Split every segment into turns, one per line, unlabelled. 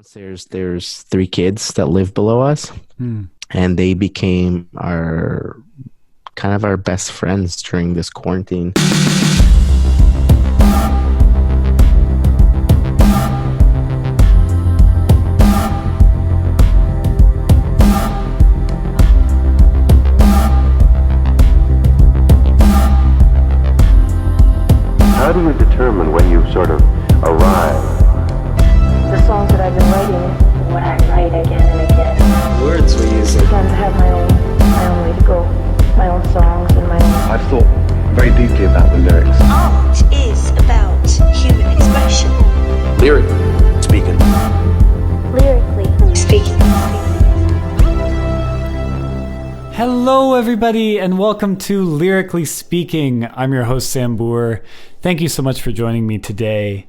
Downstairs, there's three kids that live below us, and they became our best friends during this quarantine.
How do you determine when you sort of arrive?
The songs that I've been writing, what I write again and again.
Words we use.
I kind of have my own way to go, my own songs and my own.
I've thought very deeply about the lyrics.
Art is about human expression.
Lyrically speaking.
Lyrically speaking.
Hello, everybody, and welcome to Lyrically Speaking. I'm your host, Sam Boer. Thank you so much for joining me today.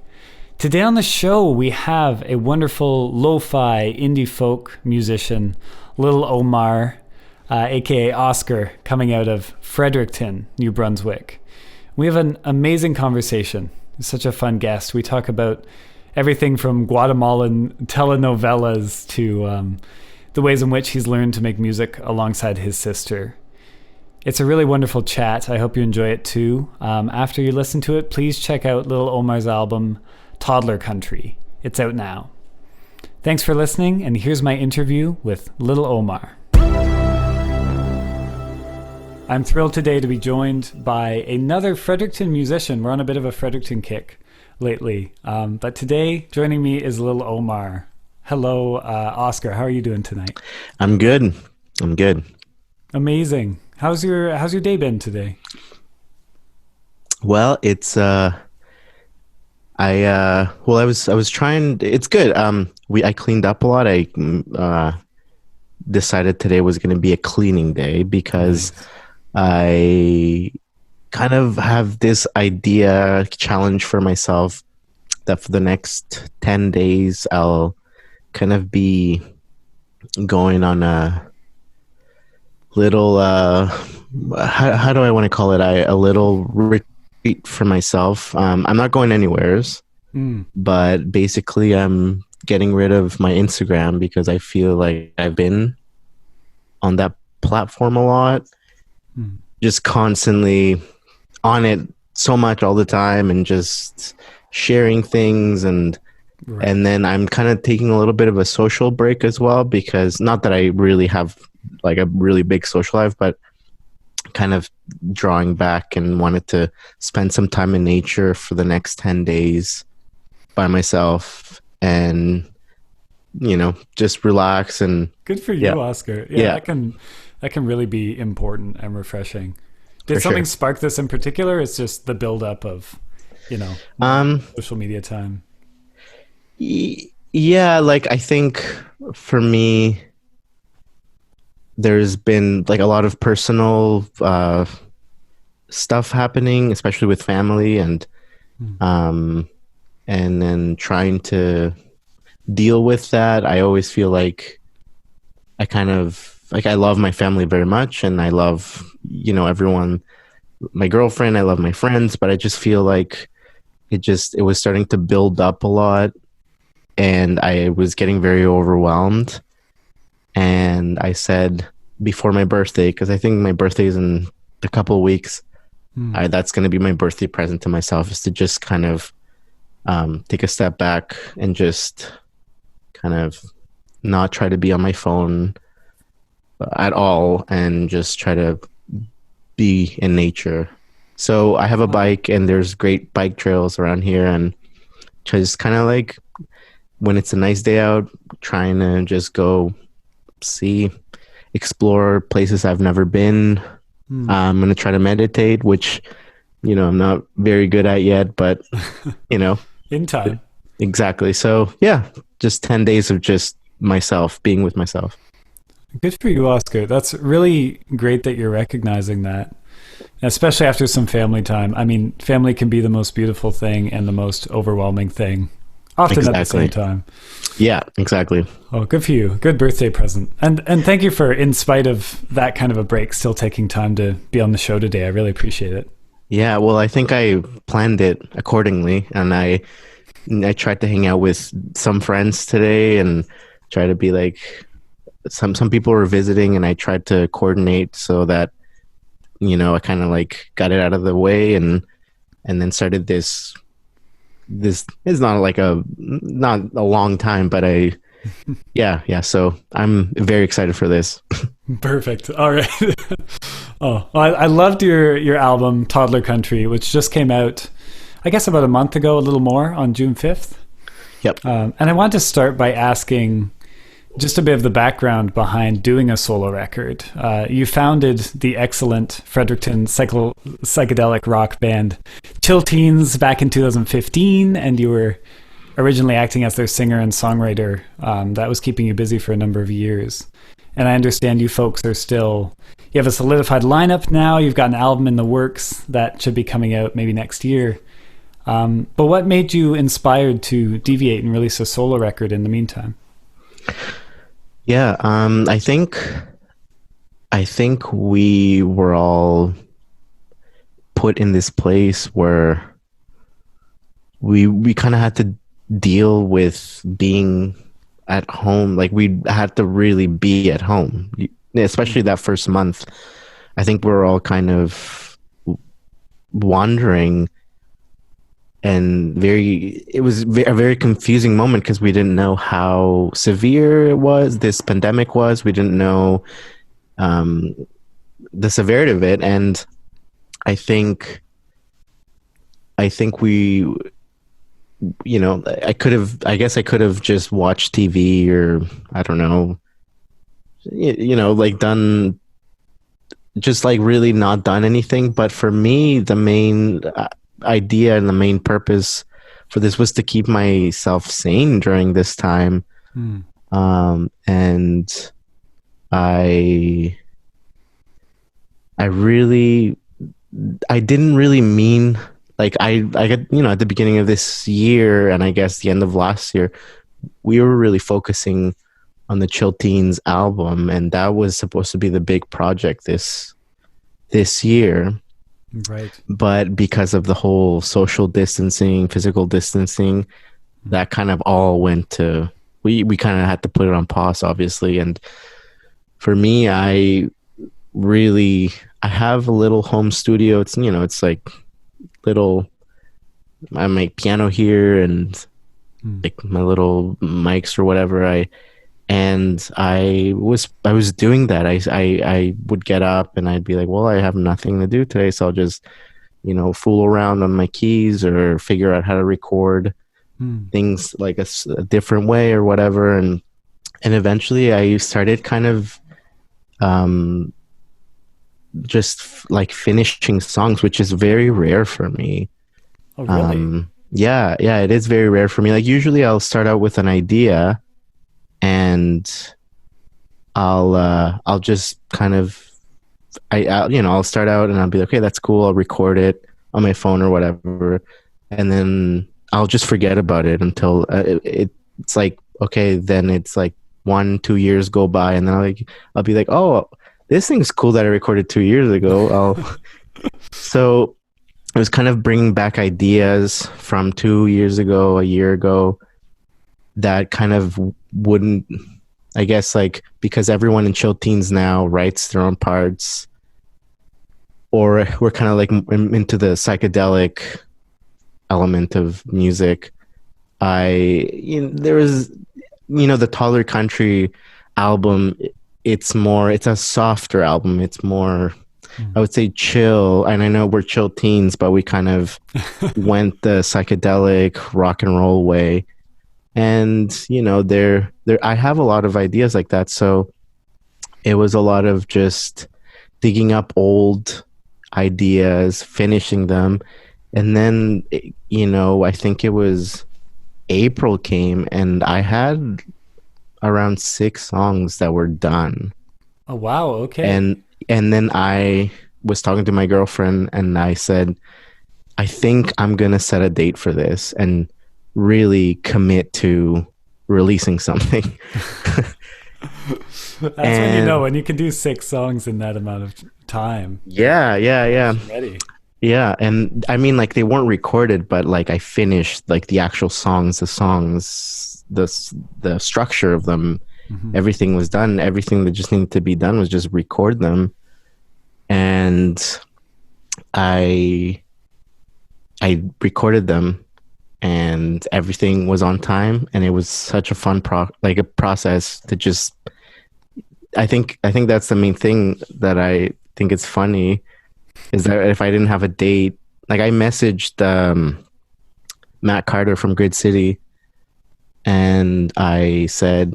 Today on the show, we have a wonderful lo-fi indie folk musician, Little Omar, aka Oscar, coming out of Fredericton, New Brunswick. We have an amazing conversation. He's such a fun guest. We talk about everything from Guatemalan telenovelas to the ways in which he's learned to make music alongside his sister. It's a really wonderful chat. I hope you enjoy it too. After you listen to it, please check out Little Omar's album, Toddler Country. It's out now. Thanks for listening, and here's my interview with Little Omar. I'm thrilled today to be joined by another Fredericton musician. We're on a bit of a Fredericton kick lately. But today, joining me is Little Omar. Hello, Oscar. How are you doing tonight?
I'm good. Amazing.
How's your day been today?
Well, it's I was trying. It's good. I cleaned up a lot. I decided today was going to be a cleaning day because I kind of have this challenge for myself that for the next 10 days I'll kind of be going on a little how do I want to call it, a little retreat for myself. I'm not going anywheres, but basically I'm getting rid of my Instagram because I feel like I've been on that platform a lot, just constantly on it so much all the time and just sharing things and then I'm kind of taking a little bit of a social break as well, because not that I really have like a really big social life, but kind of drawing back and wanted to spend some time in nature for the next 10 days by myself and, just relax. And
good for you, Oscar. Yeah. That can really be important and refreshing. Did something spark this in particular? It's just the buildup of, social media time.
Yeah, like I think for me, there's been like a lot of personal stuff happening, especially with family and then trying to deal with that. I always feel like I love my family very much and I love, everyone, my girlfriend, I love my friends, but I just feel like it was starting to build up a lot and I was getting very overwhelmed. And I said before my birthday, because I think my birthday is in a couple of weeks, that's going to be my birthday present to myself, is to just kind of take a step back and just kind of not try to be on my phone at all and just try to be in nature. So I have a bike and there's great bike trails around here, and just kind of like when it's a nice day out, trying to just go explore places I've never been. I'm going to try to meditate, which, I'm not very good at yet, but,
in time.
Exactly. So yeah, just 10 days of just myself, being with myself.
Good for you, Oscar. That's really great that you're recognizing that, especially after some family time. I mean, family can be the most beautiful thing and the most overwhelming thing, often at the same time.
Yeah, exactly.
Oh, good for you. Good birthday present. And thank you for, in spite of that kind of a break, still taking time to be on the show today. I really appreciate it.
Yeah, well, I think I planned it accordingly, and I I tried to hang out with some friends today and try to be like some people were visiting, and I tried to coordinate so that I kind of like got it out of the way, and then started this is not like not a long time, but yeah, so I'm very excited for this.
Perfect. All right. Oh, well, I loved your album Toddler Country, which just came out, I guess, about a month ago, a little more, on June 5th.
Yep.
And I want to start by asking just a bit of the background behind doing a solo record. You founded the excellent Fredericton psychedelic rock band Chill Teens back in 2015, and you were originally acting as their singer and songwriter. That was keeping you busy for a number of years. And I understand you folks you have a solidified lineup now. You've got an album in the works that should be coming out maybe next year. But what made you inspired to deviate and release a solo record in the meantime?
Yeah, I think we were all put in this place where we kind of had to deal with being at home. Like, we had to really be at home, especially that first month. I think we were all kind of wandering, and it was a very confusing moment because we didn't know how severe this pandemic was. We didn't know the severity of it, and I think we, I guess I could have just watched TV, or I don't know, like done, just like really not done anything. But for me, the main idea and the main purpose for this was to keep myself sane during this time. And I didn't really mean, like, I got, at the beginning of this year, and I guess the end of last year, we were really focusing on the Chill Teens album, and that was supposed to be the big project this year.
Right.
But because of the whole social distancing, physical distancing, that kind of all went to, we kind of had to put it on pause, obviously. And for me, I have a little home studio. It's, it's like little, I make piano here and like my little mics or whatever. I was doing that. I would get up and I'd be like, well, I have nothing to do today, so I'll just, fool around on my keys or figure out how to record things like a different way or whatever. And eventually I started kind of just like finishing songs, which is very rare for me.
Oh, really?
Yeah, it is very rare for me. Like, usually I'll start out with an idea, and I'll just kind of, I'll start out and I'll be like, okay, that's cool. I'll record it on my phone or whatever, and then I'll just forget about it until it's like, okay, then it's like 1-2 years go by, and then I'll be like, oh, this thing's cool that I recorded 2 years ago. So it was kind of bringing back ideas from 2 years ago, a year ago, that kind of wouldn't, I guess, like, because everyone in Chill Teens now writes their own parts, or we're kind of like into the psychedelic element of music. There was, the Toddler Country album, it's a softer album. It's more, I would say, chill. And I know we're Chill Teens, but we kind of went the psychedelic rock and roll way. And, I have a lot of ideas like that. So it was a lot of just digging up old ideas, finishing them. And then, I think it was April came, and I had around 6 songs that were done.
Oh, wow. Okay.
And then I was talking to my girlfriend, and I said, I think I'm going to set a date for this and really commit to releasing something.
That's when when you can do 6 songs in that amount of time.
Yeah.
Ready.
Yeah, and I mean, like they weren't recorded, but like I finished like the actual songs, the structure of them, everything was done. Everything that just needed to be done was just record them, and I I recorded them, and everything was on time, and it was such a fun a process to just. I think that's the main thing that I think it's funny is that if I didn't have a date, like I messaged Matt Carter from Grid City, and I said,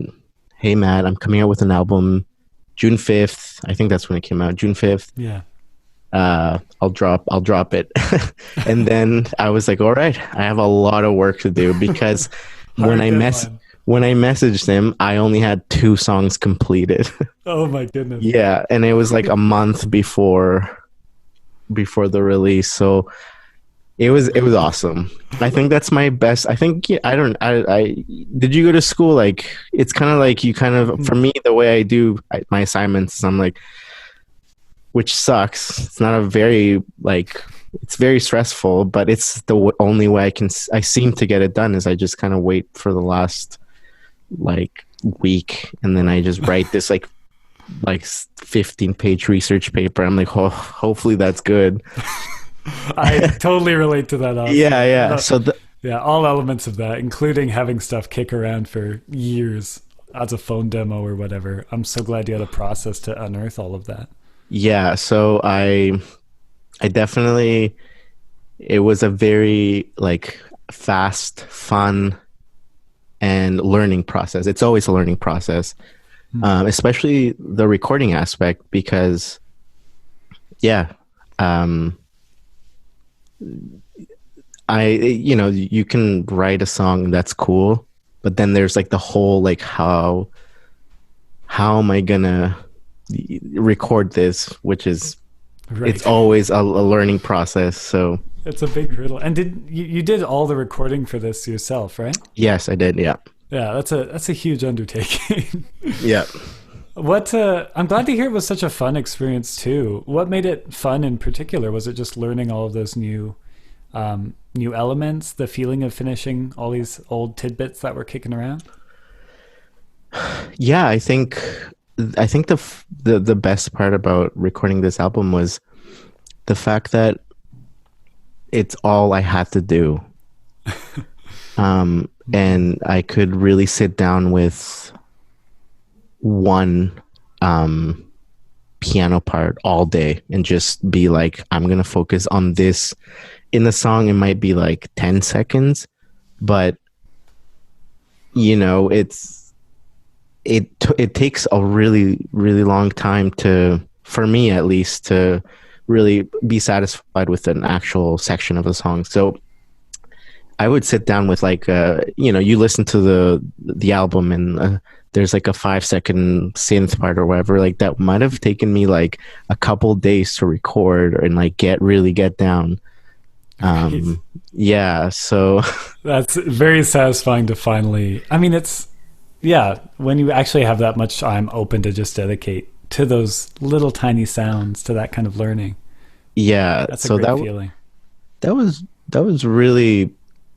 "Hey Matt, I'm coming out with an album June 5th. I think that's when it came out, June 5th.
Yeah.
I'll drop it." And then I was like, "All right, I have a lot of work to do," because when I messaged him, I only had 2 songs completed.
Oh my goodness.
Yeah, and it was like a month before the release, so it was awesome. I think that's my best. I think I did you go to school? Like it's kind of like you kind of, for me, the way I do my assignments, I'm like, which sucks. It's not a very like, it's very stressful, but it's the only way I seem to get it done is I just kind of wait for the last like week, and then I just write this like 15-page research paper. I'm like, oh, hopefully that's good.
I totally relate to that. Also.
Yeah. So
all elements of that, including having stuff kick around for years as a phone demo or whatever. I'm so glad you had a process to unearth all of that.
Yeah. So I definitely, it was a very like fast, fun, and learning process. It's always a learning process, especially the recording aspect, because you can write a song that's cool, but then there's like the whole like how am I gonna record this, which is right. It's always a learning process. So
it's a big hurdle. And you did all the recording for this yourself, right?
Yes, I did. Yeah.
Yeah, that's a huge undertaking.
Yeah.
I'm glad to hear it was such a fun experience too. What made it fun in particular? Was it just learning all of those new elements, the feeling of finishing all these old tidbits that were kicking around?
Yeah, I think the best part about recording this album was the fact that it's all I had to do. And I could really sit down with one piano part all day and just be like, I'm going to focus on this. In the song, it might be like 10 seconds, but it takes a really, really long time for me at least, to really be satisfied with an actual section of a song. So I would sit down with like, you listen to the album and there's like a 5-second synth part or whatever, like that might have taken me like a couple days to record and like get down. Yeah, so
that's very satisfying to finally, I mean, it's, yeah, when you actually have that much time open to just dedicate to those little tiny sounds, to that kind of learning.
Yeah,
that's a great feeling.
That was really,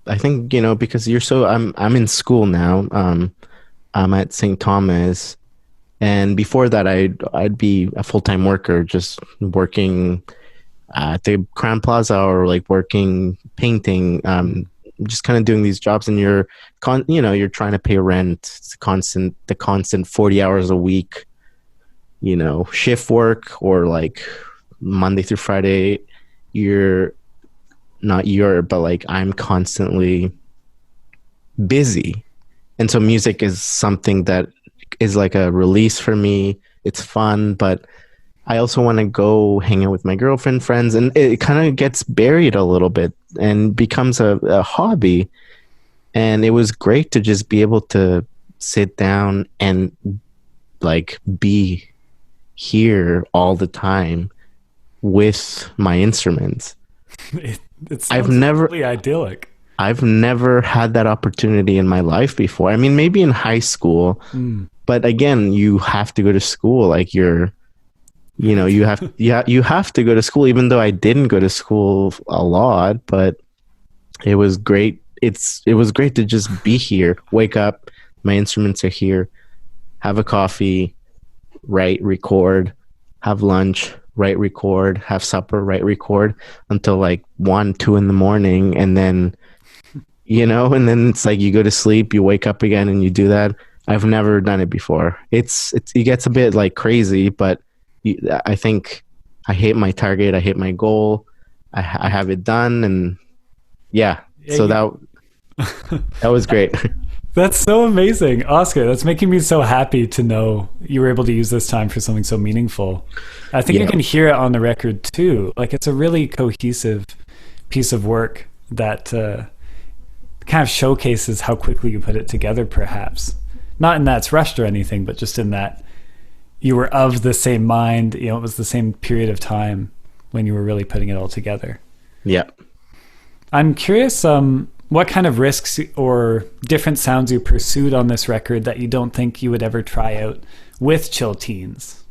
I think, because I'm in school now. I'm at St. Thomas, and before that I'd be a full-time worker, just working at the Crown Plaza or like working painting, just kind of doing these jobs, and you're trying to pay rent. It's the constant 40 hours a week, shift work, or like Monday through Friday. But like I'm constantly busy. And so music is something that is like a release for me. It's fun, but I also want to go hang out with my girlfriend, friends, and it kind of gets buried a little bit and becomes a hobby. And it was great to just be able to sit down and like be here all the time with my instruments.
It's really idyllic.
I've never had that opportunity in my life before. I mean, maybe in high school, but again, you have to go to school. Like you're you have to go to school, even though I didn't go to school a lot, but it was great. It was great to just be here, wake up, my instruments are here, have a coffee, write, record, have lunch, write, record, have supper, write, record until like 1, 2 in the morning. And then, and then it's like you go to sleep, you wake up again and you do that. I've never done it before. It gets a bit like crazy, but I think I hit my target. I hit my goal. I have it done. And so that was great.
That's so amazing, Oscar. That's making me so happy to know you were able to use this time for something so meaningful. I think you can hear it on the record too. Like, it's a really cohesive piece of work that kind of showcases how quickly you put it together, perhaps. Not in that it's rushed or anything, but just in that you were of the same mind. It was the same period of time when you were really putting it all together.
Yeah.
I'm curious, what kind of risks or different sounds you pursued on this record that you don't think you would ever try out with Chill Teens?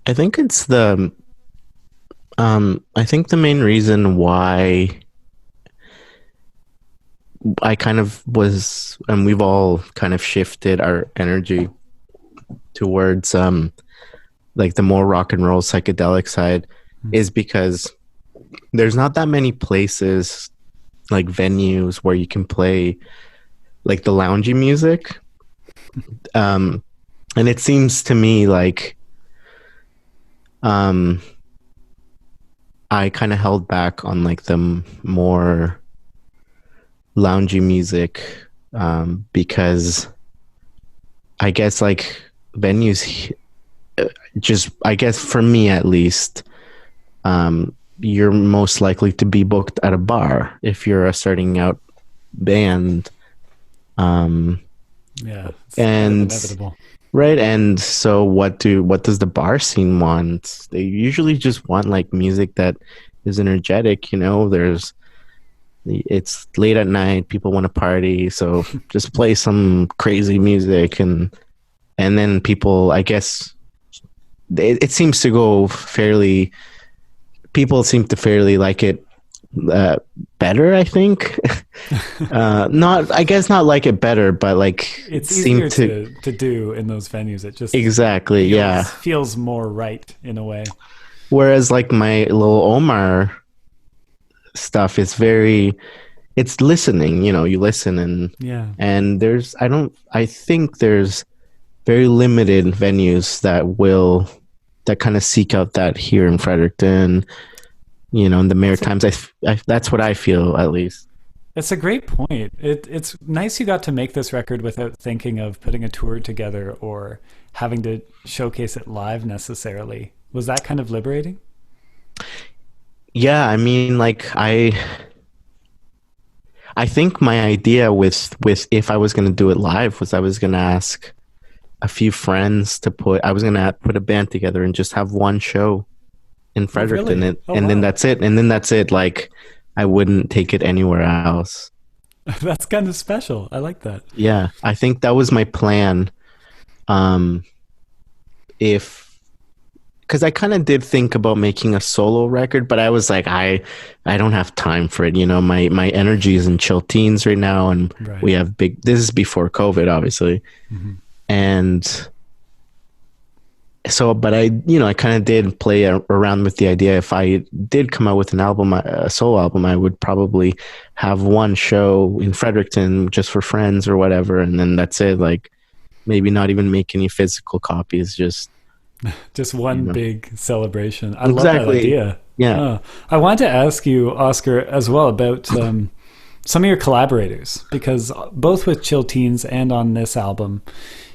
I think it's the main reason why I kind of was, and we've all kind of shifted our energy towards like the more rock and roll psychedelic side, is because there's not that many places, like venues, where you can play like the loungy music. And it seems to me like I kind of held back on like the more loungy music because I guess like venues just, I guess for me at least, you're most likely to be booked at a bar if you're a starting out band.
It's
and
inevitable.
Right. And so what does the bar scene want? They usually just want like music that is energetic, it's late at night, people want to party, so just play some crazy music, and then people, I guess it seems to go fairly, people seem to fairly like it better, I think. Not like it better, but like
it's easier to do in those venues. It just
exactly
feels more right in a way.
Whereas like my little Omar stuff is it's listening, you listen, and I think there's very limited venues that kind of seek out that here in Fredericton, in the Maritimes. That's what I feel, at least.
It's a great point. It's nice you got to make this record without thinking of putting a tour together or having to showcase it live necessarily. Was that kind of liberating?
Yeah, I mean, like I think my idea with if I was going to do it live was I was going to ask a few friends I was going to put a band together and just have one show in Fredericton.
Really?
And then that's it. And then that's it. Like, I wouldn't take it anywhere else.
That's kind of special. I like that.
Yeah, I think that was my plan. Because I kind of did think about making a solo record, but I was like, I don't have time for it. My energy is in Chill Teens right now, and we have this is before COVID, obviously. Mm-hmm. And so, but I kind of did play around with the idea. If I did come out with an album, a solo album, I would probably have one show in Fredericton just for friends or whatever. And then that's it. Like, maybe not even make any physical copies, just
one big celebration. I love that idea.
Yeah.
I wanted to ask you, Oscar, as well about some of your collaborators, because both with Chill Teens and on this album,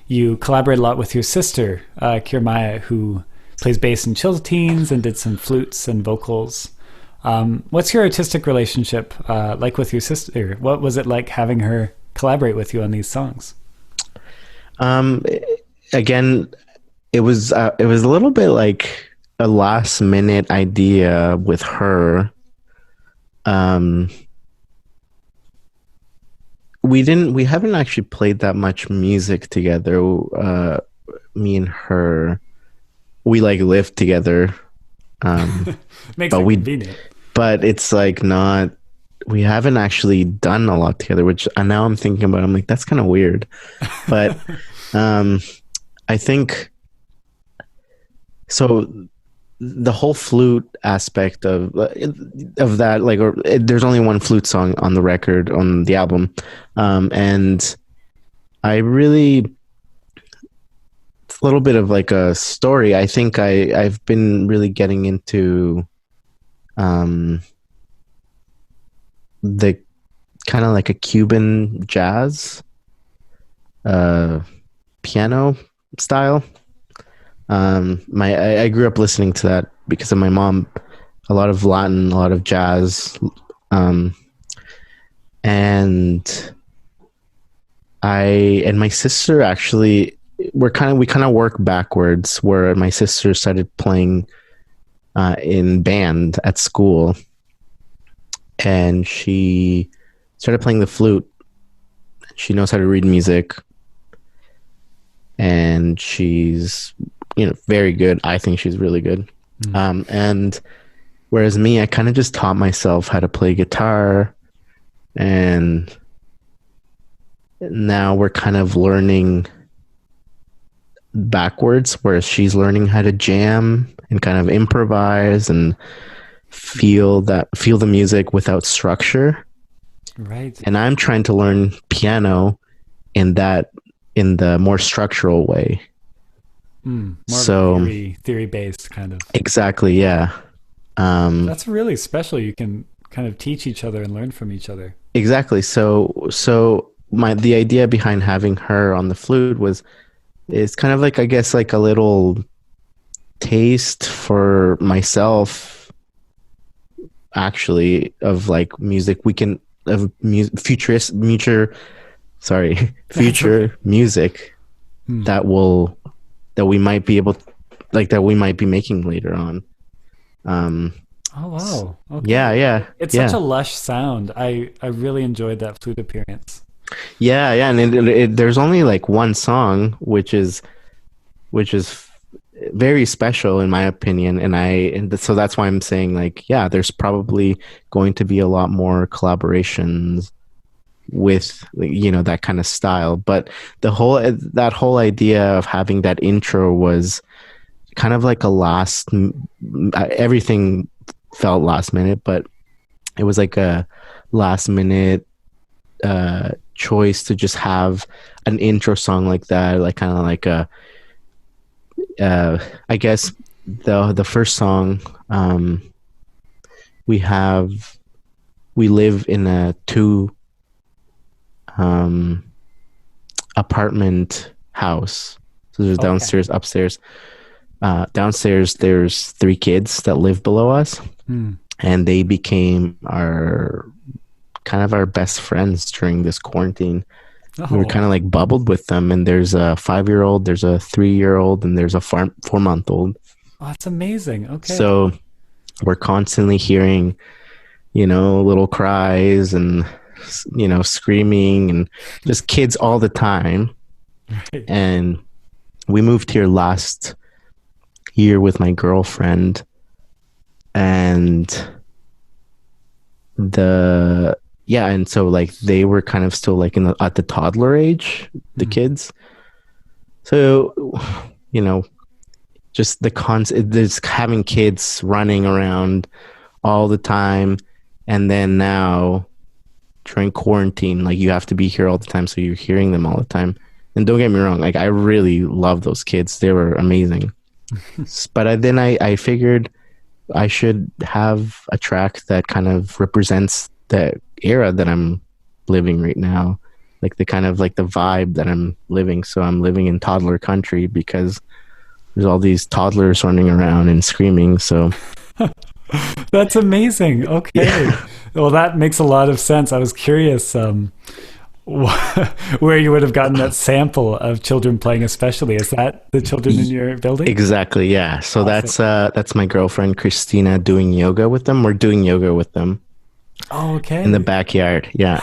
you collaborate a lot with your sister, Kirmaya, who plays bass in Chill Teens and did some flutes and vocals. What's your artistic relationship like with your sister? What was it like having her collaborate with you on these songs?
Again, it was a little bit like a last minute idea with her. We haven't actually played that much music together, me and her. we like live together.
Makes
but
it
we
convenient.
but it's like not, we haven't actually done a lot together, which now I'm thinking about, I'm like, that's kind of weird. But I think so the whole flute aspect of that, like, there's only one flute song on the record, on the album, and I really, it's a little bit of like a story. I think I've been really getting into the kind of like a Cuban jazz piano style. I grew up listening to that because of my mom. A lot of Latin, a lot of jazz, and my sister actually, we kind of work backwards. Where my sister started playing in band at school, and she started playing the flute. She knows how to read music, and she's, very good. I think she's really good. And whereas me, I kind of just taught myself how to play guitar, and now we're kind of learning backwards, whereas she's learning how to jam and kind of improvise and feel the music without structure.
Right.
And I'm trying to learn piano in the more structural way.
More
So
theory based kind of.
exactly, yeah.
That's really special. You can kind of teach each other and learn from each other.
Exactly. So the idea behind having her on the flute is kind of like, I guess, like a little taste for myself, actually, of like music future music that we might be able, that we might be making later on.
Oh wow. Okay.
Yeah.
It's such a lush sound. I really enjoyed that flute appearance.
Yeah, and there's only like one song, which is very special in my opinion, and so that's why I'm saying, like, yeah, there's probably going to be a lot more collaborations with, that kind of style. But that whole idea of having that intro was kind of like everything felt last minute, but it was like a last minute choice to just have an intro song like that, like kind of like I guess the first song, we live in a 2 apartment house. So there's downstairs, upstairs. Downstairs there's 3 kids that live below us, and they became our best friends during this quarantine. We were kind of like bubbled with them, and there's a 5-year-old, there's a 3-year-old, and there's a 4-month-old.
Oh, that's amazing. Okay.
So we're constantly hearing, little cries and, screaming, and just kids all the time.
Right.
And we moved here last year with my girlfriend, and and so like they were kind of still like at the toddler age, the kids. So, just the concept, there's having kids running around all the time, and then now during quarantine, like you have to be here all the time, so you're hearing them all the time. And don't get me wrong, like I really love those kids; they were amazing. But then I figured I should have a track that kind of represents the era that I'm living right now, like the kind of like the vibe that I'm living. So I'm living in Toddler Country because there's all these toddlers running around and screaming. So
that's amazing. Okay. Yeah. Well, that makes a lot of sense. I was curious where you would have gotten that sample of children playing, especially. Is that the children in your building?
Exactly, yeah. So awesome. That's my girlfriend Christina doing yoga with them. We're doing yoga with them.
Oh, okay.
In the backyard, yeah.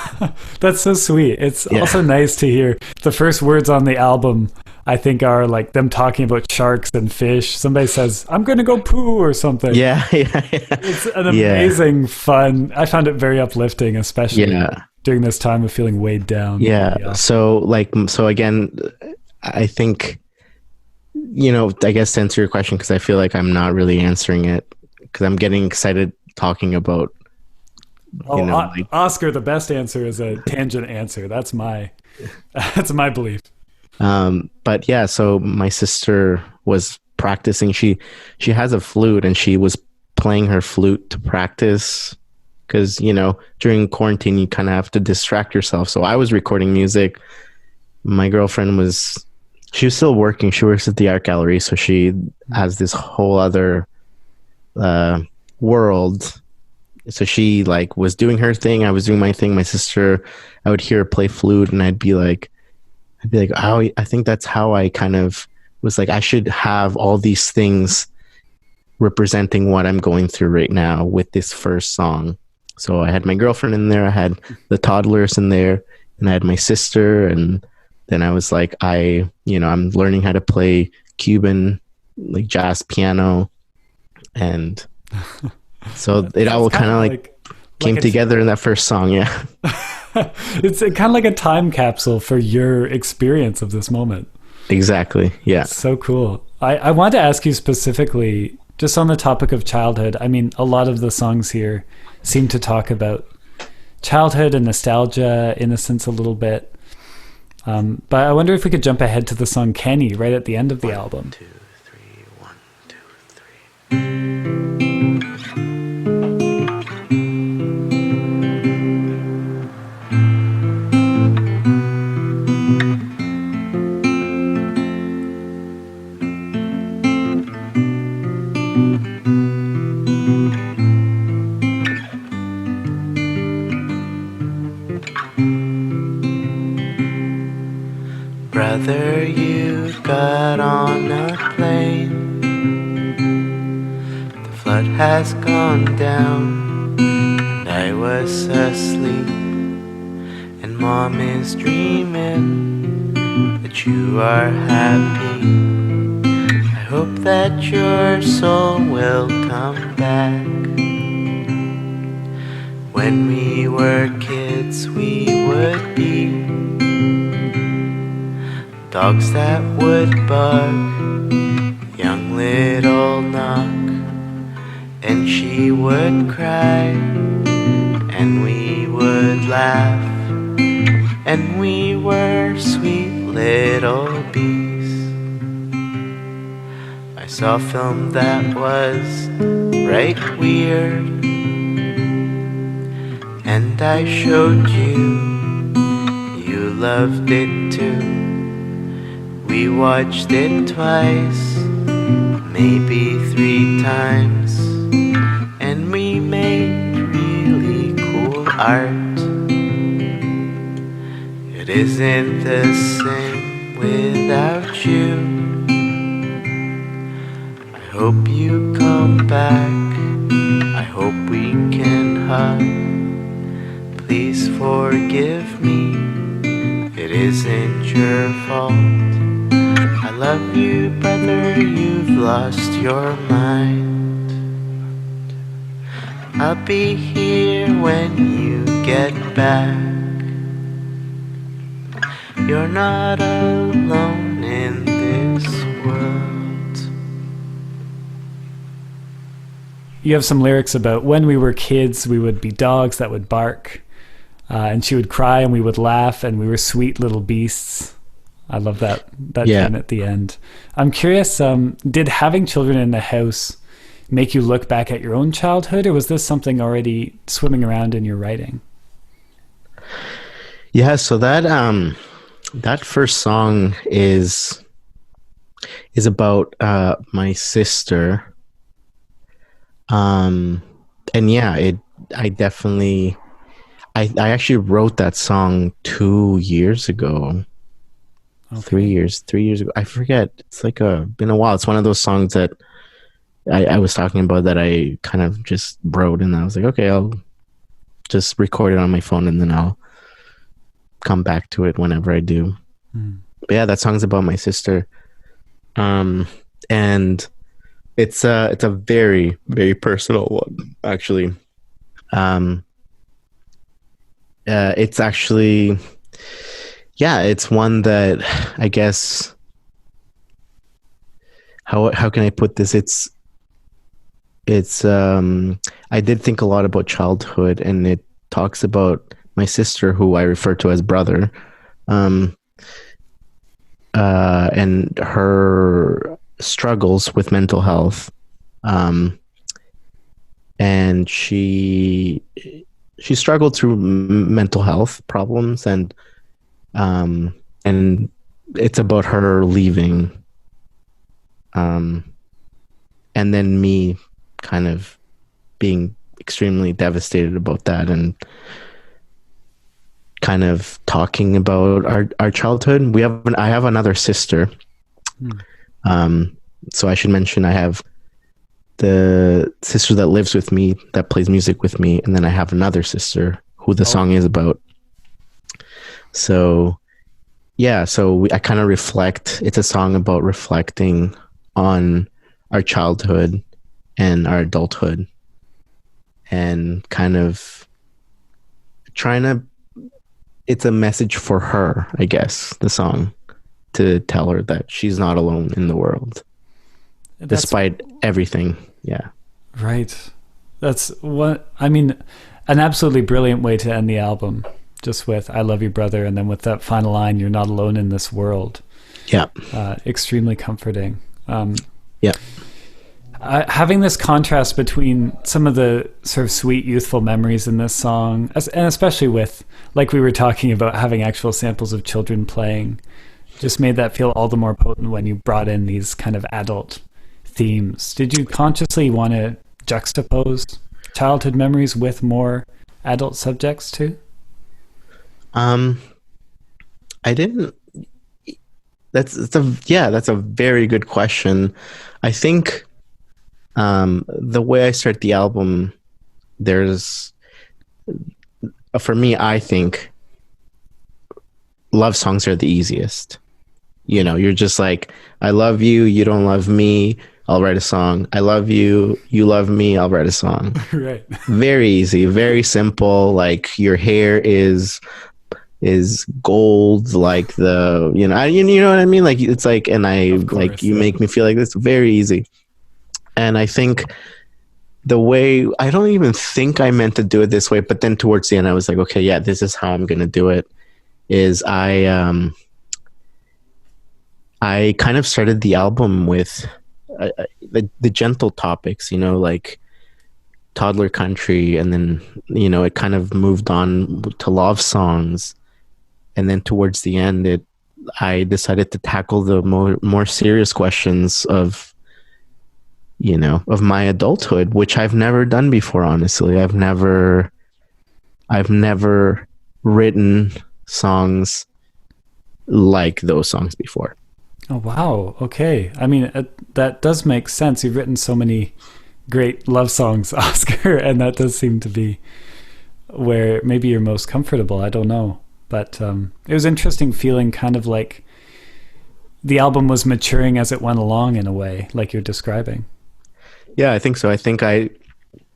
That's so sweet. It's also nice to hear the first words on the album I think are like them talking about sharks and fish. Somebody says, "I'm going to go poo" or something.
Yeah.
It's an amazing fun. I found it very uplifting, especially during this time of feeling weighed down.
Yeah. So again, I think, I guess to answer your question, because I feel like I'm not really answering it because I'm getting excited talking about,
Oscar, the best answer is a tangent answer. That's my belief.
But yeah, so my sister was practicing. She has a flute, and she was playing her flute to practice because, during quarantine, you kind of have to distract yourself. So I was recording music. My girlfriend was still working. She works at the art gallery. So she has this whole other world. So she was doing her thing. I was doing my thing. My sister, I would hear her play flute, and I'd be like, oh, I think that's how I kind of was like, I should have all these things representing what I'm going through right now with this first song. So I had my girlfriend in there, I had the toddlers in there, and I had my sister. And then I was like, I'm learning how to play Cuban, jazz piano. And so it all kind of came together in that first song. Yeah.
It's kind of like a time capsule for your experience of this moment.
Exactly. Yeah.
So cool. I want to ask you specifically, just on the topic of childhood. I mean, a lot of the songs here seem to talk about childhood and nostalgia, innocence a little bit. But I wonder if we could jump ahead to the song Kenny right at the end of the album.
1, 2, 3, 1, 2, 3. Brother, you got on a plane. The flood has gone down, and I was asleep. And Mom is dreaming that you are happy. I hope that your soul will come back. When we were kids, we would be dogs that would bark, young little knock, and she would cry, and we would laugh, and we were sweet little bees. I saw a film that was right weird, and I showed you, you loved it too. We watched it twice, maybe 3 times, and we made really cool art. It isn't the same without you. I hope you come back, I hope we can hug. Please forgive me, it isn't your fault. I love you, brother, you've lost your mind. I'll be here when you get back. You're not alone in this world.
You have some lyrics about when we were kids, we would be dogs that would bark, and she would cry and we would laugh, and we were sweet little beasts. I love that tune at the end. I'm curious, did having children in the house make you look back at your own childhood, or was this something already swimming around in your writing?
Yeah, so that first song is about my sister. And yeah, I actually wrote that song 2 years ago. Okay. 3 years ago. I forget. It's been a while. It's one of those songs that I was talking about that I kind of just wrote, and I was like, okay, I'll just record it on my phone, and then I'll come back to it whenever I do. But yeah, that song's about my sister. And it's a very, very personal one, actually. It's actually, yeah, it's one that I guess, how can I put this? It's I did think a lot about childhood, and it talks about my sister, who I refer to as brother, and her struggles with mental health, and she struggled through mental health problems, and it's about her leaving, and then me kind of being extremely devastated about that, and kind of talking about our childhood. I have another sister. So I should mention I have the sister that lives with me, that plays music with me, and then I have another sister who the song is about. So yeah, I kind of reflect. It's a song about reflecting on our childhood and our adulthood, and kind of trying to, it's a message for her, I guess, the song, to tell her that she's not alone in the world, despite everything. Yeah.
Right. That's what, I mean, an absolutely brilliant way to end the album, just with "I love you, brother," and then with that final line, "You're not alone in this world."
Yeah.
Extremely comforting.
Yeah.
Having this contrast between some of the sort of sweet youthful memories in this song, and especially with, like we were talking about, having actual samples of children playing, just made that feel all the more potent when you brought in these kind of adult themes. Did you consciously want to juxtapose childhood memories with more adult subjects too?
I didn't. That's a very good question. I think the way I start the album, there's, for me, I think love songs are the easiest. You know, you're just like, I love you, you don't love me, I'll write a song. I love you, you love me, I'll write a song.
Right. Very
Very easy, very simple. Like, your hair is gold, like the, you know what I mean? Like, it's like, and like, you make me feel like this. Very easy. And I think the way, I don't even think I meant to do it this way, but then towards the end I was like, okay, yeah, this is how I'm gonna do it. Is I kind of started the album with the gentle topics, you know, like Toddler Country, and then, you know, it kind of moved on to love songs, and then towards the end I decided to tackle the more serious questions of, you know, of my adulthood, which I've never done before. Honestly, I've never written songs like those songs before.
Oh, wow. Okay. I mean, that does make sense. You've written so many great love songs, Oscar, and that does seem to be where maybe you're most comfortable. I don't know. But it was interesting feeling kind of like the album was maturing as it went along, in a way, like you're describing.
Yeah, I think so. I think I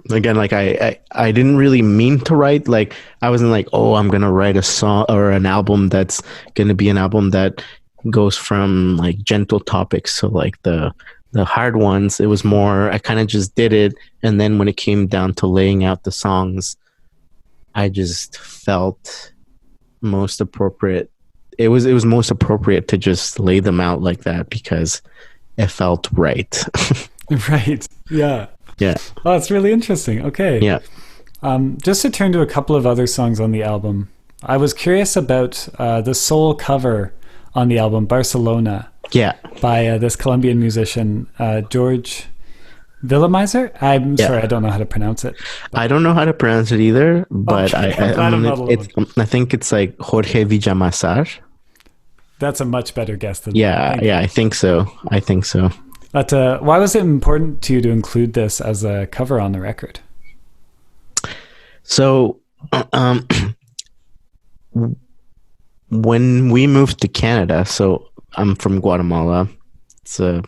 didn't really mean to write, like, I wasn't like, oh, I'm going to write a song or an album that's going to be an album that goes from like gentle topics to like the hard ones. It was more, I kind of just did it. And then when it came down to laying out the songs, I just felt most appropriate. It was most appropriate to just lay them out like that because it felt right.
Right. Yeah.
Yeah.
Oh, it's really interesting. Okay.
Yeah.
Just to turn to a couple of other songs on the album, I was curious about the soul cover on the album, Barcelona.
Yeah.
By this Colombian musician, George Villamizer. I'm sorry, I don't know how to pronounce it.
I don't know how to pronounce it either, but
okay.
I think it's like Jorge Villamazar.
That's a much better guess than
that. Yeah, I think so.
But why was it important to you to include this as a cover on the record?
when we moved to Canada, so I'm from Guatemala. It's a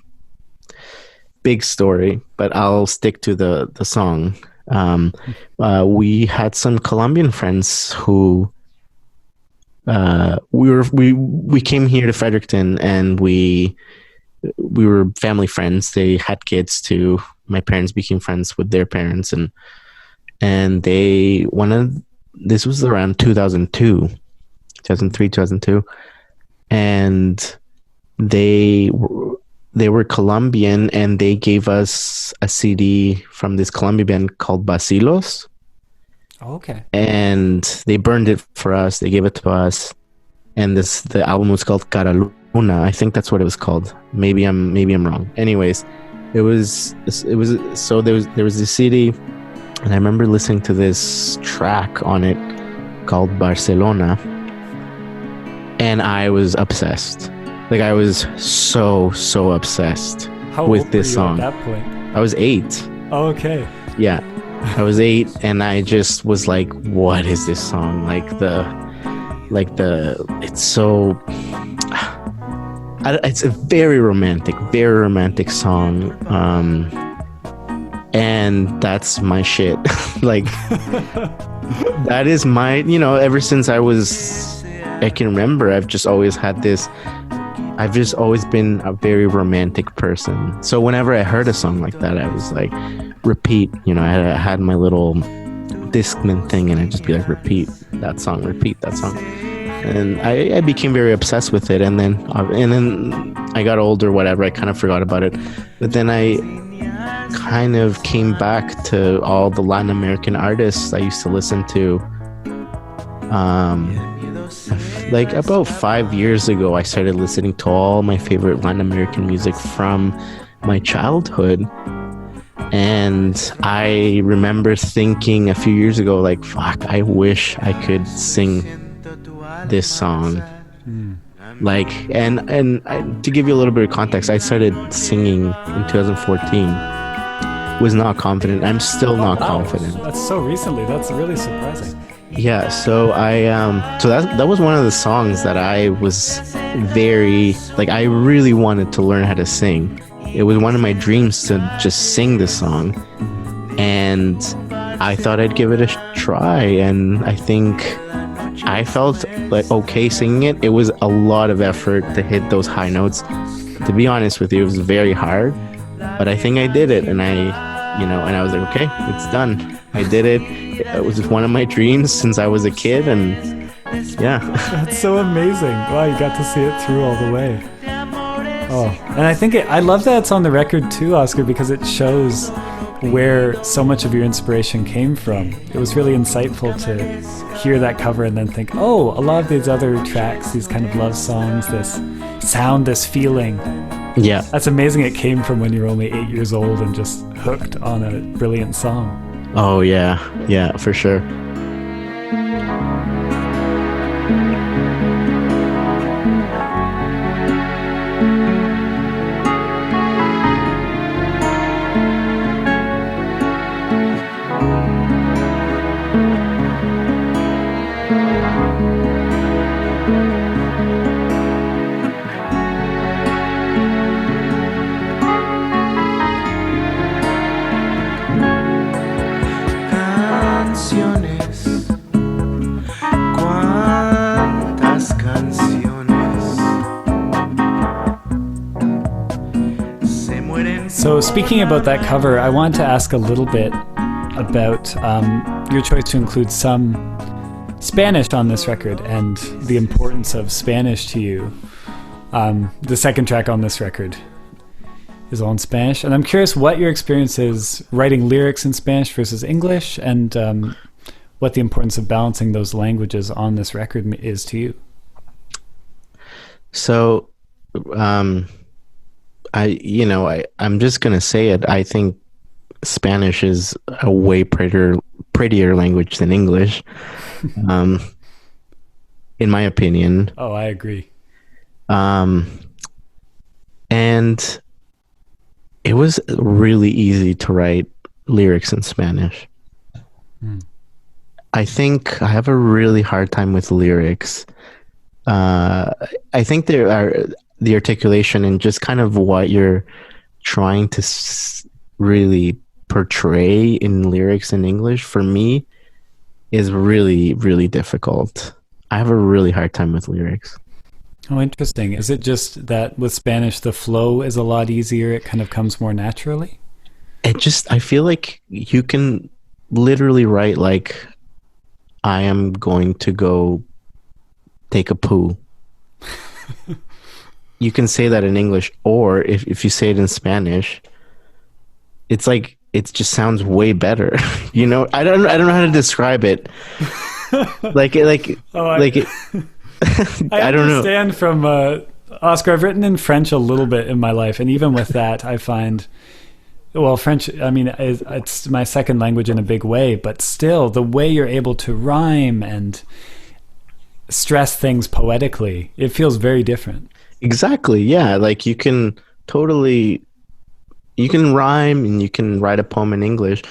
big story, but I'll stick to the song. We had some Colombian friends who we came here to Fredericton, and we were family friends. They had kids too. My parents became friends with their parents, and this was around 2002, 2003, 2002, and they were Colombian, and they gave us a CD from this Colombian band called Basilos.
Oh, okay.
And they burned it for us. They gave it to us, and the album was called Cara Luna. I think that's what it was called. Maybe I'm wrong. Anyways, it was so there was this CD, and I remember listening to this track on it called Barcelona, and I was obsessed. Like, I was so obsessed with this song.
At that point?
I was 8.
Oh, okay.
Yeah, I was 8, and I just was like, "What is this song?" It's so. It's a very romantic song, and that's my shit. Like, that is my. Ever since I can remember, I've just always had this. I've just always been a very romantic person. So whenever I heard a song like that, I was like, repeat. I had my little Discman thing, and I'd just be like, repeat that song, and I became very obsessed with it. And then I got older, whatever. I kind of forgot about it, but then I kind of came back to all the Latin American artists I used to listen to. Like about 5 years ago, I started listening to all my favorite Latin American music from my childhood. And I remember thinking a few years ago, like, fuck, I wish I could sing this song. Like, and to give you a little bit of context, I started singing in 2014. Was not confident. I'm still not confident.
That's so recently. That's really surprising.
Yeah, so that was one of the songs that I was very, like, I really wanted to learn how to sing. It was one of my dreams to just sing this song, and I thought I'd give it a try, and I think I felt like okay singing it. It was a lot of effort to hit those high notes. To be honest with you, it was very hard, but I think I did it, and I was like, okay, it's done. I did it. It was one of my dreams since I was a kid, and yeah.
That's so amazing. Wow, you got to see it through all the way. Oh, and I think I love that it's on the record too, Oscar, because it shows where so much of your inspiration came from. It was really insightful to hear that cover and then think, oh, a lot of these other tracks, these kind of love songs, this sound, this feeling.
Yeah.
That's amazing it came from when you were only 8 years old and just hooked on a brilliant song.
Oh, yeah. Yeah, for sure.
So speaking about that cover, I want to ask a little bit about your choice to include some Spanish on this record and the importance of Spanish to you. The second track on this record is all in Spanish, and I'm curious what your experience is writing lyrics in Spanish versus English, and what the importance of balancing those languages on this record is to you.
So, I'm just gonna say it. I think Spanish is a way prettier language than English, in my opinion.
Oh, I agree.
And it was really easy to write lyrics in Spanish. I think I have a really hard time with lyrics uh, I think there are the articulation and just kind of what you're trying to really portray in lyrics in English for me is really, really difficult. I have a really hard time with lyrics.
Oh, interesting. Is it just that with Spanish, the flow is a lot easier? It kind of comes more naturally?
I feel like you can literally write like, I am going to go take a poo. You can say that in English, or if you say it in Spanish, it's like, it just sounds way better. You know, I don't know how to describe it. like it.
I
don't know.
understand from Oscar. I've written in French a little bit in my life, and even with that, I find, well, French, I mean, it's my second language in a big way, but still, the way you're able to rhyme and stress things poetically, it feels very different.
Exactly. Yeah. Like you can rhyme and you can write a poem in English,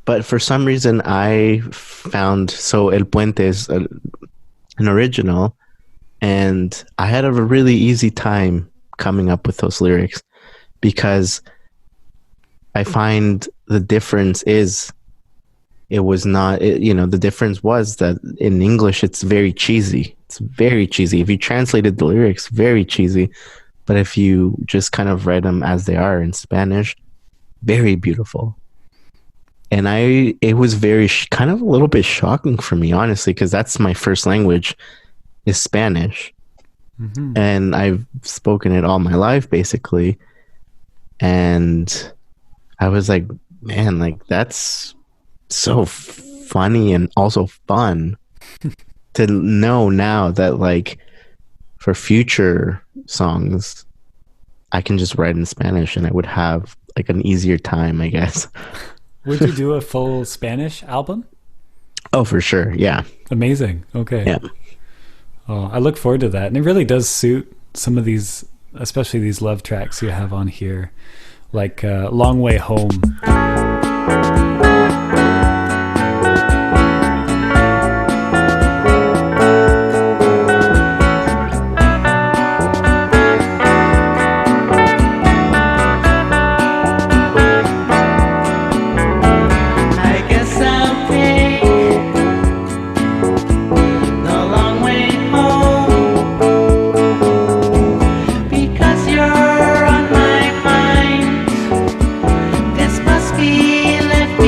but for some reason I found, so El Puente is an original, and I had a really easy time coming up with those lyrics because I find the difference is the difference was that in English it's very cheesy. It's very cheesy. If you translated the lyrics, very cheesy. But if you just kind of read them as they are in Spanish, very beautiful. And it was very kind of a little bit shocking for me, honestly, because that's my first language is Spanish. Mm-hmm. And I've spoken it all my life, basically. And I was like, man, like that's so funny and also fun to know now that like for future songs I can just write in Spanish and I would have like an easier time, I guess.
Would you do a full Spanish album?
Oh, for sure. Yeah.
Amazing. Okay.
Yeah.
Oh, I look forward to that. And it really does suit some of these, especially these love tracks you have on here, like Long Way Home.
Because you're on my mind, this must be lifted.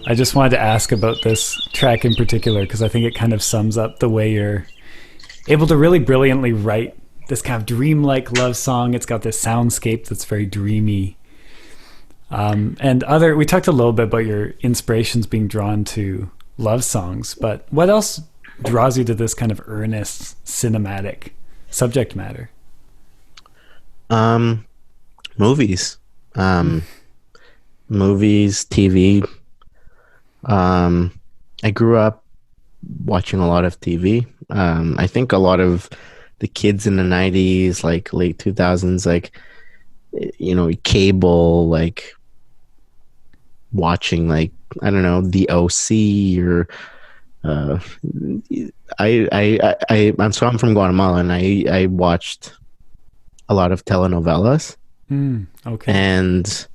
I just wanted to ask about this track in particular because I think it kind of sums up the way you're able to really brilliantly write this kind of dreamlike love song. It's got this soundscape that's very dreamy. We talked a little bit about your inspirations being drawn to love songs, but what else draws you to this kind of earnest cinematic subject matter?
Movies. Movies, TV. I grew up watching a lot of TV. I think a lot of the kids in the 90s, like late 2000s, like, you know, cable, like watching, like, I don't know, the OC or I'm from Guatemala, and I watched a lot of telenovelas.
Okay.
And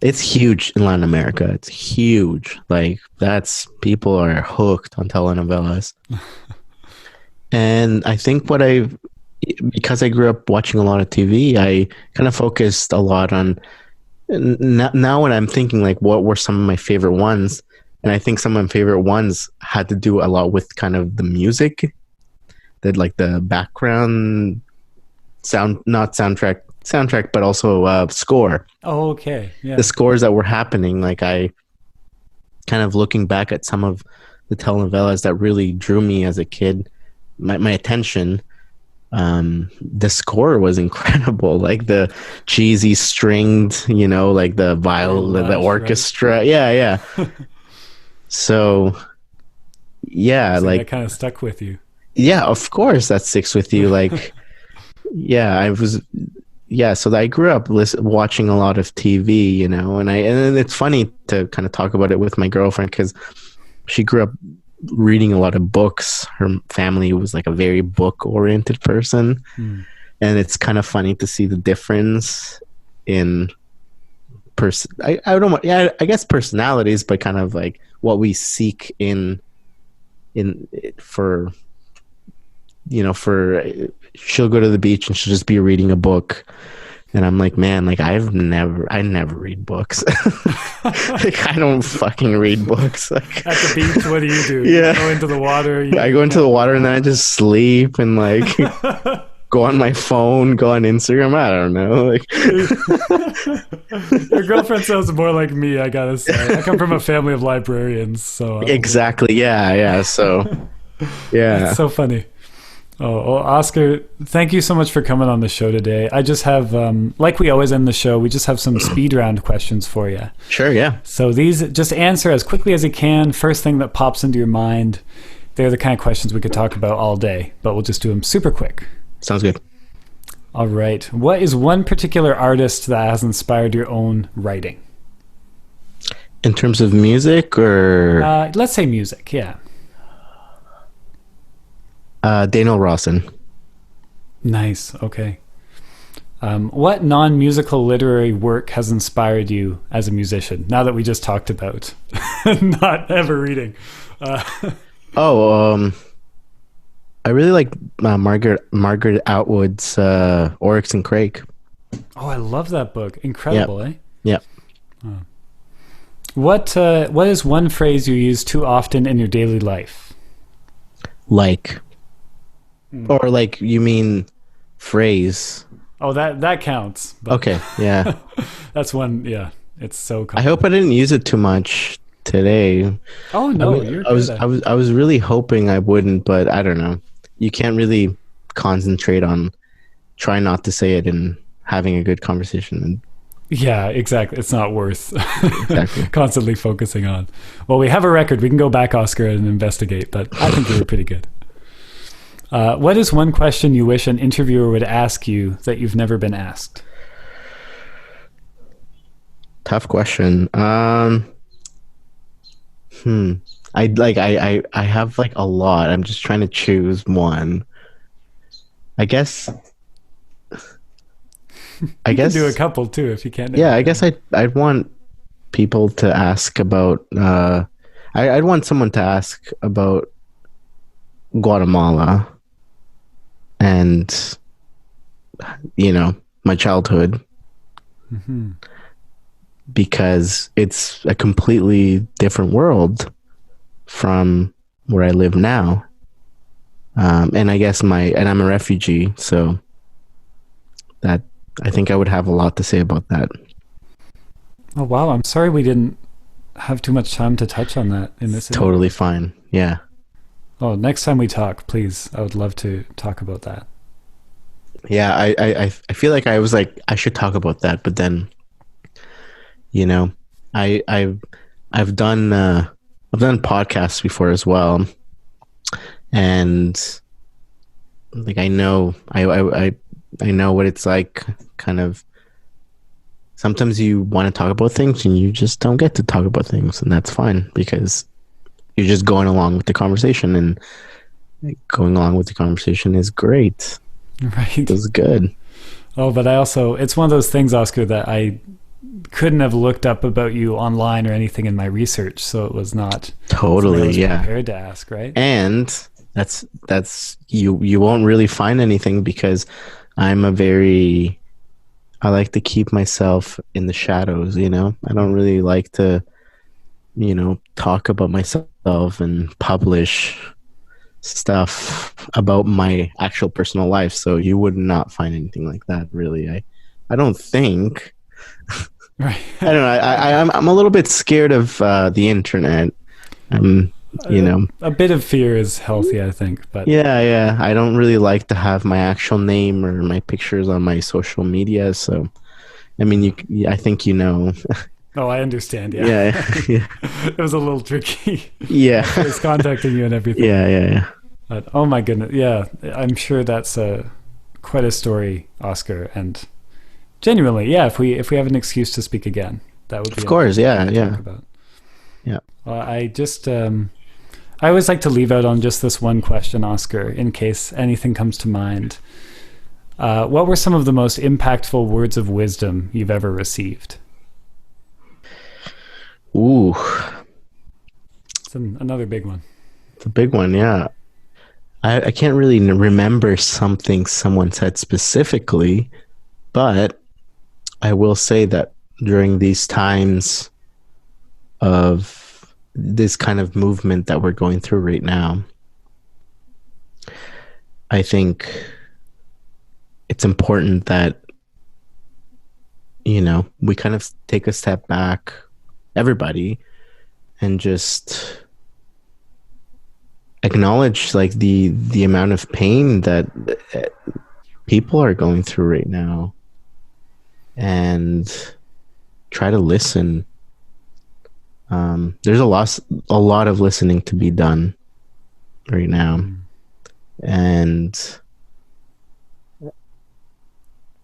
it's huge in Latin America. It's huge. Like, people are hooked on telenovelas. And I think because I grew up watching a lot of TV, I kind of focused a lot on, now when I'm thinking like what were some of my favorite ones, and I think some of my favorite ones had to do a lot with kind of the music, that like the background sound, not soundtrack, but also score.
Oh, okay. Yeah.
The scores that were happening, like I kind of looking back at some of the telenovelas that really drew me as a kid, my attention. The score was incredible, like the cheesy stringed, you know, like the the orchestra, right? Yeah. So like
that kind of stuck with you.
Yeah, of course that sticks with you. Like so I grew up watching a lot of TV, you know, and it's funny to kind of talk about it with my girlfriend because she grew up reading a lot of books. Her family was like a very book-oriented person, and it's kind of funny to see the difference in I guess personalities, but kind of like what we seek for she'll go to the beach and she'll just be reading a book. And I'm like, man, like I never read books. Like I don't fucking read books. Like,
at the beach, what do?
Yeah.
You go into the water.
I go into the water and then I just sleep and like go on my phone, go on Instagram. I don't know. Like
your girlfriend sounds more like me, I gotta say. I come from a family of librarians, so
exactly. Yeah. So yeah,
it's so funny. Oh, well, Oscar, thank you so much for coming on the show today. I just have, like we always end the show, we just have some speed round questions for you.
Sure, yeah.
So these, just answer as quickly as you can. First thing that pops into your mind. They're the kind of questions we could talk about all day, but we'll just do them super quick.
Sounds good.
All right. What is one particular artist that has inspired your own writing?
In terms of music or?
Let's say music, yeah.
Daniel Rawson.
Nice. Okay. What non-musical literary work has inspired you as a musician? Now that we just talked about not ever reading.
I really like Margaret Atwood's Oryx and Crake.
Oh, I love that book. Incredible,
yep.
Eh?
Yep.
Oh. What is one phrase you use too often in your daily life?
Like. Or like, you mean phrase?
Oh, that counts. But
okay, yeah.
That's one, yeah. It's so common.
I hope I didn't use it too much today.
Oh no, you're good.
I was really hoping I wouldn't, but I don't know. You can't really concentrate on trying not to say it and having a good conversation.
Yeah, exactly. It's not worth
exactly.
constantly focusing on. Well, we have a record. We can go back, Oscar, and investigate, but I think you were pretty good. What is one question you wish an interviewer would ask you that you've never been asked?
Tough question. I have like a lot. I'm just trying to choose one. I guess
you can do a couple too if you can't.
Yeah, I guess I'd want people to ask about. I'd want someone to ask about Guatemala and, you know, my childhood.
Mm-hmm.
because it's a completely different world from where I live now. And I guess and I'm a refugee, so that I think I would have a lot to say about that.
Oh, wow. I'm sorry we didn't have too much time to touch on that in this.
Totally fine. Yeah.
Oh, next time we talk, please. I would love to talk about that.
Yeah, I feel like I was like, I should talk about that, but then, you know, I've done podcasts before as well, and like I know what it's like. Kind of, sometimes you want to talk about things and you just don't get to talk about things, and that's fine because you're just going along with the conversation, and going along with the conversation is great.
Right.
It was good.
Oh, but it's one of those things, Oscar, that I couldn't have looked up about you online or anything in my research, so it was not
totally
prepared to ask, right?
And that's you won't really find anything because I like to keep myself in the shadows, you know. I don't really like to, you know, talk about myself and publish stuff about my actual personal life, so you would not find anything like that, really. I don't think.
Right.
I don't know. I'm a little bit scared of the internet. You know,
a bit of fear is healthy, I think. But
yeah, I don't really like to have my actual name or my pictures on my social media. So, I mean, I think you know.
Oh, I understand.
Yeah.
It was a little tricky.
Yeah.
I was contacting you and everything.
Yeah.
But, oh my goodness. Yeah, I'm sure that's quite a story, Oscar. And genuinely, yeah, if we have an excuse to speak again, that would be.
Of course, yeah.
Talk about.
Yeah.
Well, I just I always like to leave out on just this one question, Oscar, in case anything comes to mind. What were some of the most impactful words of wisdom you've ever received?
Ooh.
It's another big one.
It's a big one, yeah. I can't really remember something someone said specifically, but I will say that during these times of this kind of movement that we're going through right now, I think it's important that, you know, we kind of take a step back, everybody, and just acknowledge like the amount of pain that people are going through right now, and try to listen. There's a lot of listening to be done right now, and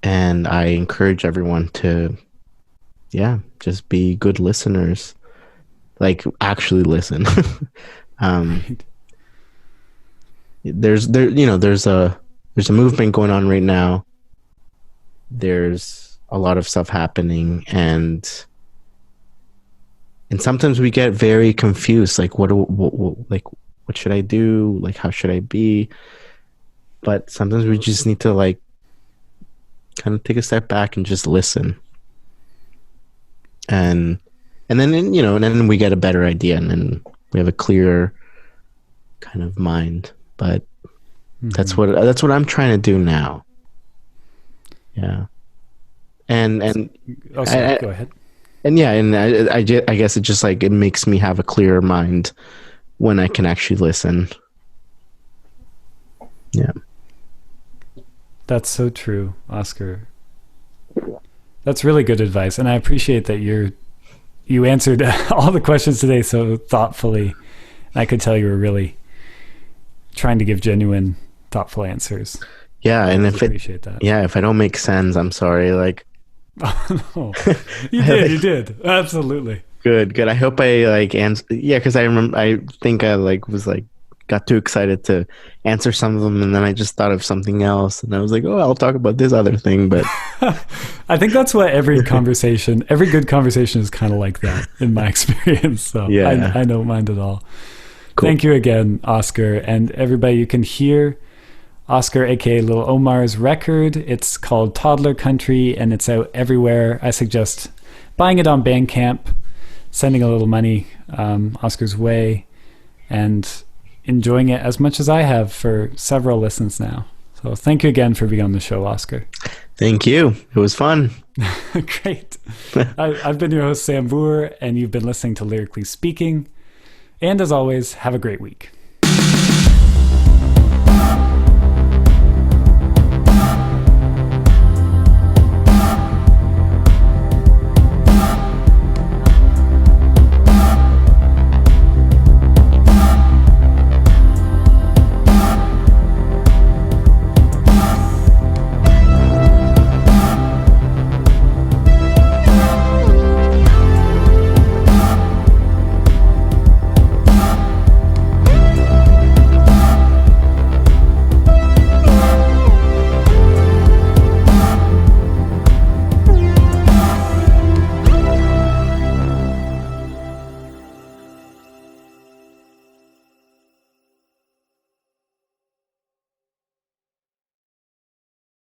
I encourage everyone to, just be good listeners, like actually listen. There's a movement going on right now. There's a lot of stuff happening, and sometimes we get very confused, like what should I do, like how should I be? But sometimes we just need to like kind of take a step back and just listen, and then we get a better idea, and then we have a clearer kind of mind. But that's what I'm trying to do now. Yeah. And
oh, sorry, go ahead.
And yeah, and I guess it just like, it makes me have a clearer mind when I can actually listen. Yeah.
That's so true, Oscar. That's really good advice, and I appreciate that you answered all the questions today so thoughtfully. I could tell you were really trying to give genuine, thoughtful answers.
Yeah, and if I don't make sense, I'm sorry. Like,
no, you did, absolutely.
Good. I hope I like answer. Yeah, because I think I like was like got too excited to answer some of them, and then I just thought of something else, and I was like, oh, I'll talk about this other thing. But
I think that's what every good conversation is kind of like that in my experience. So yeah, I don't mind at all. Cool. Thank you again, Oscar. And everybody, you can hear Oscar, aka Little Omar's record. It's called Toddler Country, and it's out everywhere. I suggest buying it on Bandcamp, sending a little money Oscar's way, and enjoying it as much as I have for several listens now. So thank you again for being on the show, Oscar.
Thank you. It was fun.
Great. I've been your host, Sam Boer, and you've been listening to Lyrically Speaking. And as always, have a great week.